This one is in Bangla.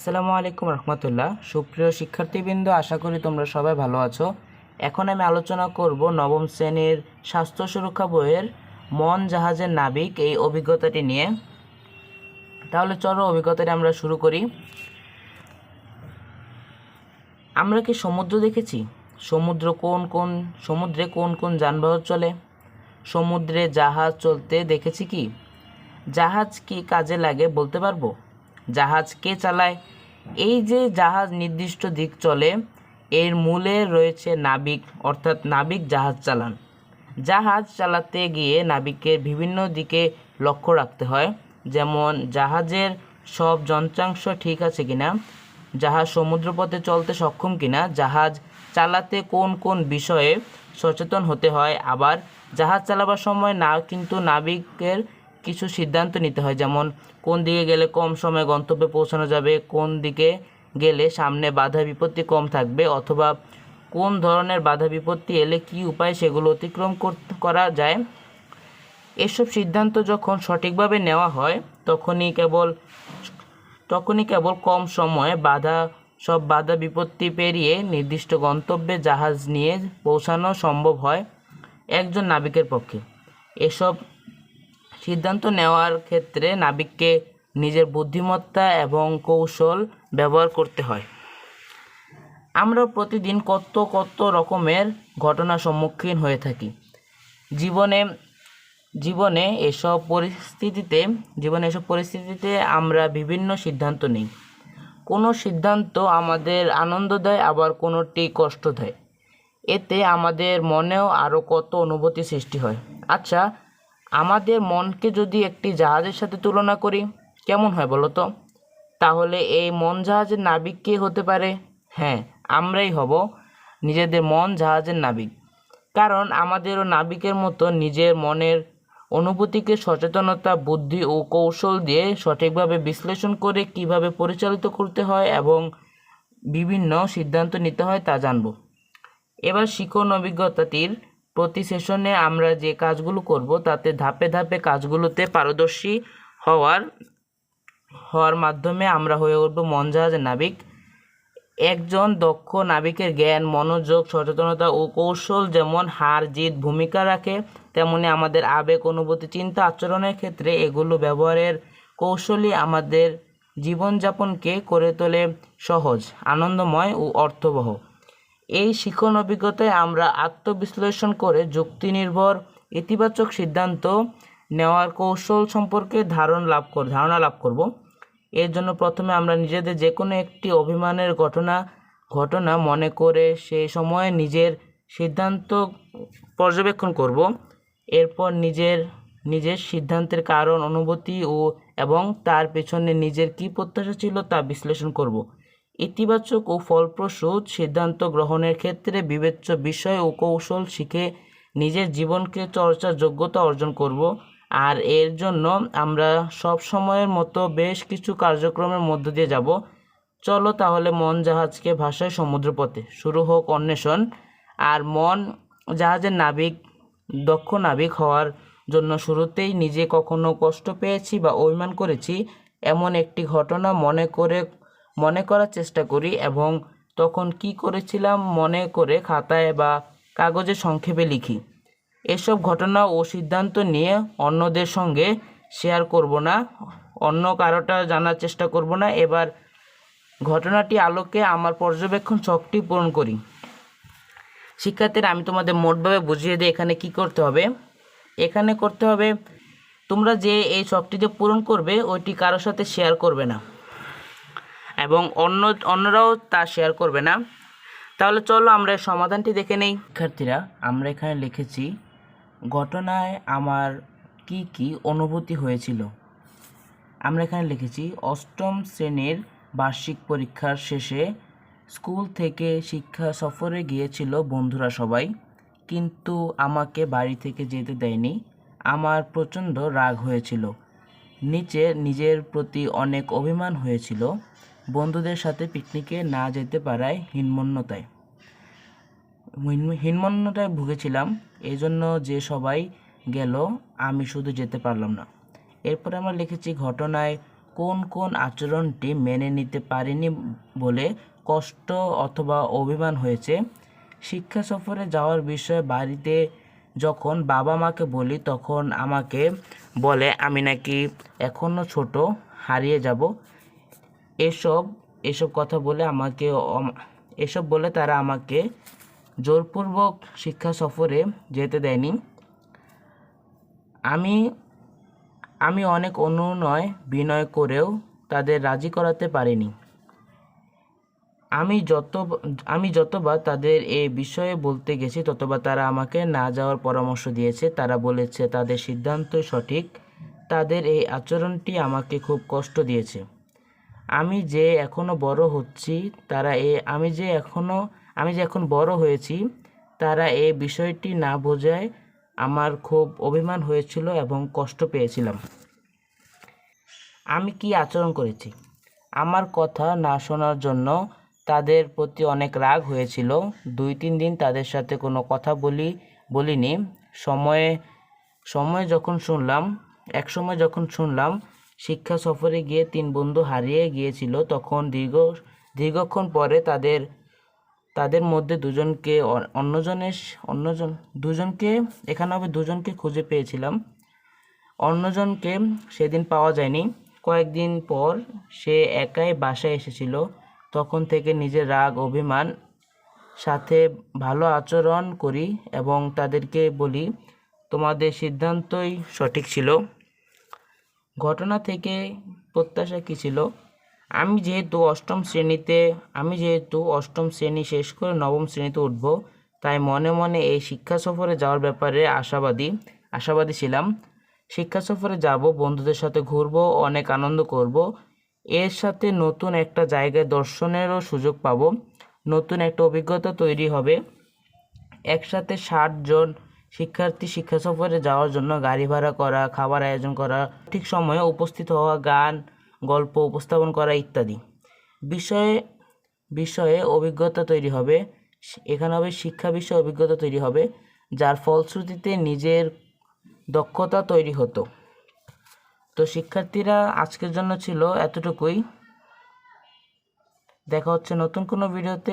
আসসালামু আলাইকুম রহমতুল্লাহ। সুপ্রিয় শিক্ষার্থীবৃন্দ, আশা করি তোমরা সবাই ভালো আছো। এখন আমি আলোচনা করব নবম শ্রেণীর স্বাস্থ্য সুরক্ষা বইয়ের মন জাহাজের নাবিক এই অভিজ্ঞতাটি নিয়ে। তাহলে চলো অভিজ্ঞতাটি আমরা শুরু করি। আমরা কি সমুদ্র দেখেছি? সমুদ্রে কোন কোন যানবাহন চলে? সমুদ্রে জাহাজ চলতে দেখেছি কি? জাহাজ কি কাজে লাগে বলতে পারবো? জাহাজ কে চালায়? এই যে জাহাজ নির্দিষ্ট দিক চলে, এর মূলে রয়েছে নাবিক, অর্থাৎ নাবিক জাহাজ চালান। জাহাজ চালাতে গিয়ে নাবিকের বিভিন্ন দিকে লক্ষ্য রাখতে হয়, যেমন জাহাজের সব যন্ত্রাংশ ঠিক আছে কিনা, জাহাজ সমুদ্রপথে চলতে সক্ষম কিনা, জাহাজ চালাতে কোন কোন বিষয়ে সচেতন হতে হয়। আবার জাহাজ চালাবার সময় নাবিকের কিছু সিদ্ধান্ত নিতে হয়, যেমন কোন দিকে গেলে কম সময়ে গন্তব্যে পৌঁছানো যাবে, কোন দিকে গেলে সামনে বাধা বিপত্তি কম থাকবে, অথবা কোন ধরনের বাধা বিপত্তি এলে কী উপায় সেগুলো অতিক্রম করা যায়। এসব সিদ্ধান্ত যখন সঠিকভাবে নেওয়া হয় তখনই কেবল কম সময়ে সব বাধা বিপত্তি পেরিয়ে নির্দিষ্ট গন্তব্যে জাহাজ নিয়ে পৌঁছানো সম্ভব হয় একজন নাবিকের পক্ষে। এসব সিদ্ধান্ত নেওয়ার ক্ষেত্রে নাবিককে নিজের বুদ্ধিমত্তা এবং কৌশল ব্যবহার করতে হয়। আমরা প্রতিদিন কত রকমের ঘটনার সম্মুখীন হয়ে থাকি। জীবনে এসব পরিস্থিতিতে আমরা বিভিন্ন সিদ্ধান্ত নিই। কোনো সিদ্ধান্ত আমাদের আনন্দ দেয়, আবার কোনোটি কষ্ট দেয়। এতে আমাদের মনেও আরও কত অনুভূতি সৃষ্টি হয়। আচ্ছা, আমাদের মনকে যদি একটি জাহাজের সাথে তুলনা করি, কেমন হয় বলো তো? তাহলে এই মন জাহাজের নাবিক কে হতে পারে? হ্যাঁ, আমরাই হব নিজেদের মন জাহাজের নাবিক। কারণ আমাদেরও নাবিকের মতো নিজের মনের অনুভূতিকে সচেতনতা, বুদ্ধি ও কৌশল দিয়ে সঠিকভাবে বিশ্লেষণ করে কিভাবে পরিচালিত করতে হয় এবং বিভিন্ন সিদ্ধান্ত নিতে হয় তা জানব। এবার শিখন অভিজ্ঞতাটির প্রতি সেশনে আমরা যে কাজগুলো করব তাতে ধাপে ধাপে কাজগুলোতে পারদর্শী হওয়ার মাধ্যমে আমরা হয়ে উঠব মন জাহাজের নাবিক। একজন দক্ষ নাবিকের জ্ঞান, মনোযোগ, সচেতনতা ও কৌশল যেমন হার জিত ভূমিকা রাখে, তেমনি আমাদের আবেগ, অনুভূতি, চিন্তা, আচরণের ক্ষেত্রে এগুলো ব্যবহারের কৌশলই আমাদের জীবনযাপনকে করে তোলে সহজ, আনন্দময় ও অর্থবহ। এই শিখন অভিজ্ঞতায় আমরা আত্মবিশ্লেষণ করে যুক্তিনির্ভর ইতিবাচক সিদ্ধান্ত নেওয়ার কৌশল সম্পর্কে ধারণা লাভ করব। এর জন্য প্রথমে আমরা নিজেদের যে কোনো একটি অভিমানের ঘটনা মনে করে সেই সময়ে নিজের সিদ্ধান্ত পর্যবেক্ষণ করব। এরপর নিজের সিদ্ধান্তের কারণ, অনুভূতি এবং তার পেছনে নিজের কী প্রত্যাশা ছিল তা বিশ্লেষণ করব। ইতিবাচক ও ফলপ্রসূ সিদ্ধান্ত গ্রহণের ক্ষেত্রে বিবেচ্য বিষয় ও কৌশল শিখে নিজের জীবনকে চর্চার যোগ্যতা অর্জন করব। আর এর জন্য আমরা সব সময়ের মতো বেশ কিছু কার্যক্রমের মধ্য দিয়ে যাব। চলো তাহলে মন জাহাজকে ভাসায় সমুদ্রপথে, শুরু হোক অন্বেষণ। আর মন জাহাজের দক্ষ নাবিক হওয়ার জন্য শুরুতেই নিজে কখনো কষ্ট পেয়েছি বা অভিমান করেছি এমন একটি ঘটনা মনে করার চেষ্টা করি এবং তখন কি করেছিলাম মনে করে খাতায় বা কাগজে সংক্ষেপে লিখি। এসব ঘটনা ও সিদ্ধান্ত নিয়ে অন্যদের সঙ্গে শেয়ার করব না, অন্য কারোটা জানার চেষ্টা করব না। এবার ঘটনাটি আলোকে আমার পর্যবেক্ষণ শখটি পূরণ করি। শিক্ষার্থীরা, আমি তোমাদের মোটভাবে বুঝিয়ে দিই এখানে কি করতে হবে। এখানে করতে হবে, তোমরা যে এই শখটিতে পূরণ করবে ওইটি কারোর সাথে শেয়ার করবে না এবং অন্যরাও তা শেয়ার করবে না। তাহলে চলো আমরা সমাধানটি দেখে নেই। শিক্ষার্থীরা, আমরা এখানে লিখেছি ঘটনায় আমার কি অনুভূতি হয়েছিল। আমরা এখানে লিখেছি অষ্টম শ্রেণীর বার্ষিক পরীক্ষার শেষে স্কুল থেকে শিক্ষা সফরে গিয়েছিল বন্ধুরা সবাই, কিন্তু আমাকে বাড়ি থেকে যেতে দেয়নি। আমার প্রচণ্ড রাগ হয়েছিল, নিজের প্রতি অনেক অভিমান হয়েছিল। বন্ধুদের সাথে পিকনিকে না যেতে পারায় হীনমন্যতায় ভুগেছিলাম। এই জন্য যে সবাই গেল, আমি শুধু যেতে পারলাম না। এরপরে আমরা লিখেছি ঘটনায় কোন কোন আচরণটি মেনে নিতে পারিনি বলে কষ্ট অথবা অভিমান হয়েছে। শিক্ষা সফরে যাওয়ার বিষয়ে বাড়িতে যখন বাবা মাকে বলি তখন আমাকে বলে আমি নাকি এখনও ছোট, হারিয়ে যাব। এসব এসব কথা বলে এসব বলে তারা আমাকে জোরপূর্বক শিক্ষা সফরে যেতে দেয়নি। আমি আমি অনেক অনুনয় বিনয় করেও তাদের রাজি করাতে পারিনি। আমি যতবার তাদের এই বিষয়ে বলতে গেছি ততবার তারা আমাকে না যাওয়ার পরামর্শ দিয়েছে। তারা বলেছে তাদের সিদ্ধান্তই সঠিক। তাদের এই আচরণটি আমাকে খুব কষ্ট দিয়েছে। আমি যে এখন বড় হয়েছি, তারা এই বিষয়টি না বোঝায় আমার খুব অভিমান হয়েছিল এবং কষ্ট পেয়েছিলাম। আমি কি আচরণ করেছি? আমার কথা না শোনার জন্য তাদের প্রতি অনেক রাগ হয়েছিল। 2-3 দিন তাদের সাথে কোনো কথা বলিনি। একসময় যখন শুনলাম শিক্ষা সফরে গিয়ে 3 বন্ধু হারিয়ে গিয়েছিল, তখন দীর্ঘক্ষণ পরে তাদের মধ্যে দুজনকে খুঁজে পেয়েছিলাম। অন্যজনকে সেদিন পাওয়া যায়নি। কয়েকদিন পর সে একাই বাসায় এসেছিল। তখন থেকে নিজের রাগ অভিমান সাথে ভালো আচরণ করি এবং তাদেরকে বলি তোমাদের সিদ্ধান্তই সঠিক ছিল। ঘটনা থেকে প্রত্যাশা কী ছিল? আমি যেহেতু অষ্টম শ্রেণী শেষ করে নবম শ্রেণীতে উঠব, তাই মনে মনে এই শিক্ষা সফরে যাওয়ার ব্যাপারে আশাবাদী ছিলাম। শিক্ষা সফরে যাব, বন্ধুদের সাথে ঘুরব, অনেক আনন্দ করব। এর সাথে নতুন একটা জায়গায় দর্শনেরও সুযোগ পাব, নতুন একটা অভিজ্ঞতা তৈরি হবে। একসাথে 60 জন শিক্ষার্থী শিক্ষা সফরে যাওয়ার জন্য গাড়ি ভাড়া করা, খাবার আয়োজন করা, ঠিক সময়ে উপস্থিত হওয়া, গান গল্প উপস্থাপন করা ইত্যাদি বিষয়ে অভিজ্ঞতা তৈরি হবে। এখানে হবে শিক্ষা বিষয়ে অভিজ্ঞতা তৈরি হবে, যার ফলশ্রুতিতে নিজের দক্ষতা তৈরি হতো। তো শিক্ষার্থীরা, আজকের জন্য ছিল এতটুকুই। দেখা হচ্ছে নতুন কোনো ভিডিওতে।